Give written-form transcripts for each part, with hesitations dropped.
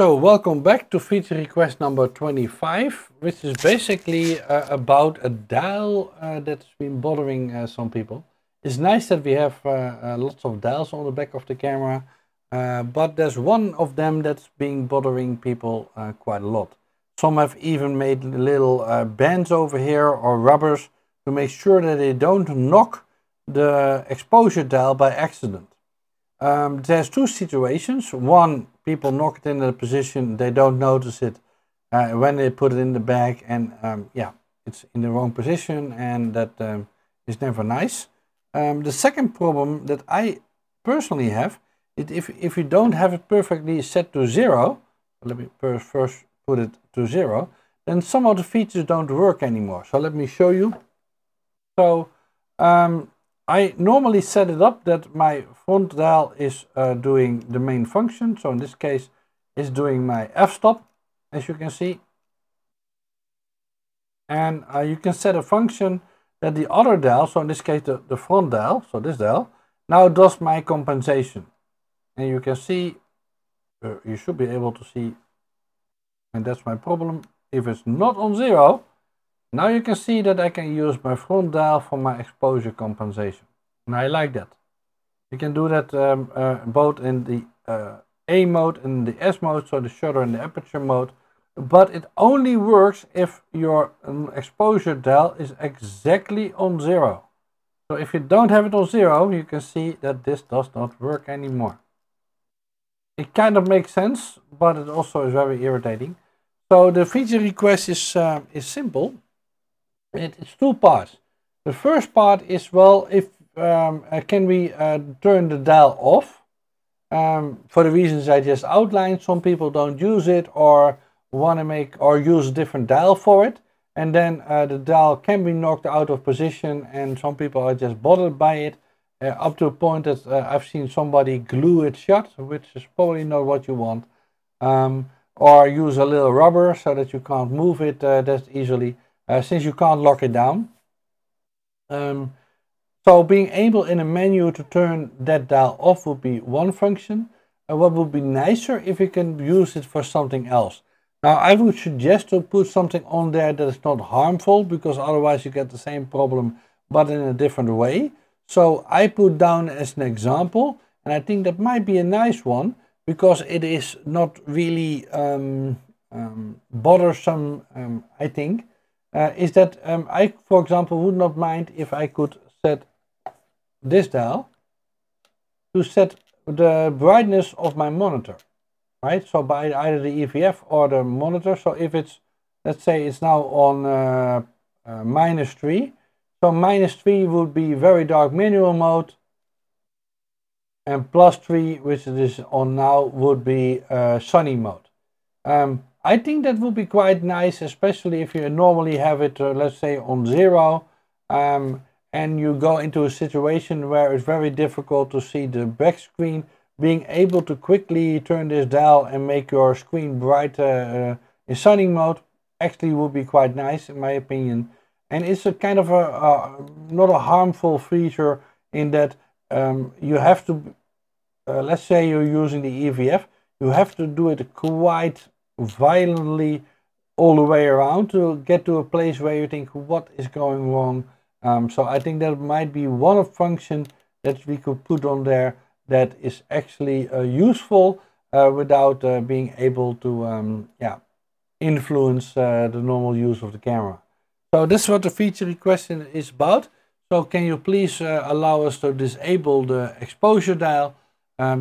So welcome back to feature request number 25, which is basically about a dial that's been bothering some people. It's nice that we have lots of dials on the back of the camera, but there's one of them that's been bothering people quite a lot. Some have even made little bands over here or rubbers to make sure that they don't knock the exposure dial by accident. There's two situations. One, people knock it in a position, they don't notice it when they put it in the bag, and yeah, it's in the wrong position, and that is never nice. The second problem that I personally have is if you don't have it perfectly set to 0, let me first put it to 0, then some of the features don't work anymore. So let me show you. So I normally set it up that my front dial is doing the main function. So in this case, it's doing my f-stop, as you can see. And you can set a function that the other dial, so in this case the front dial, so this dial, now does my compensation. And you can see, you should be able to see, and that's my problem, if it's not on 0, now you can see that I can use my front dial for my exposure compensation. And I like that. You can do that both in the A mode and the S mode, so the shutter and the aperture mode. But it only works if your exposure dial is exactly on 0. So if you don't have it on 0, you can see that this does not work anymore. It kind of makes sense, but it also is very irritating. So the feature request is simple. It's two parts. The first part is, well, if can we turn the dial off? For the reasons I just outlined, some people don't use it or want to make or use a different dial for it, and then the dial can be knocked out of position, and some people are just bothered by it up to a point that I've seen somebody glue it shut, which is probably not what you want, or use a little rubber so that you can't move it that easily, since you can't lock it down. So being able in a menu to turn that dial off would be one function. What would be nicer if you can use it for something else. Now I would suggest to put something on there that is not harmful, because otherwise you get the same problem but in a different way. So I put down as an example, and I think that might be a nice one because it is not really bothersome, I think, is that I, for example, would not mind if I could set this dial to set the brightness of my monitor, right? So by either the EVF or the monitor. So if it's, let's say it's now on -3, so -3 would be very dark manual mode, and +3, which it is on now, would be sunny mode. I think that would be quite nice, especially if you normally have it, let's say, on 0, and you go into a situation where it's very difficult to see the back screen. Being able to quickly turn this dial and make your screen brighter in sunny mode actually would be quite nice, in my opinion. And it's a kind of not a harmful feature in that you have to, let's say you're using the EVF, you have to do it quite violently all the way around to get to a place where you think, what is going wrong? So I think that might be one function that we could put on there that is actually useful without being able to influence the normal use of the camera. So this is what the feature request is about. So can you please allow us to disable the exposure dial,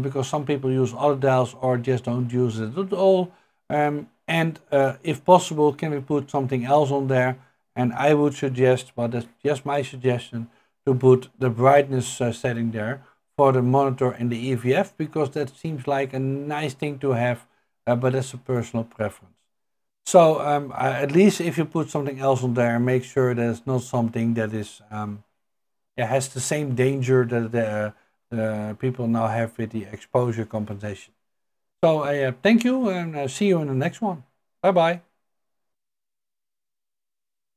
because some people use other dials or just don't use it at all. And if possible, can we put something else on there? And I would suggest, but that's just my suggestion, to put the brightness setting there for the monitor and the EVF, because that seems like a nice thing to have, but that's a personal preference. So at least if you put something else on there, make sure that it's not something that is has the same danger that the people now have with the exposure compensation. So thank you, and see you in the next one. Bye bye.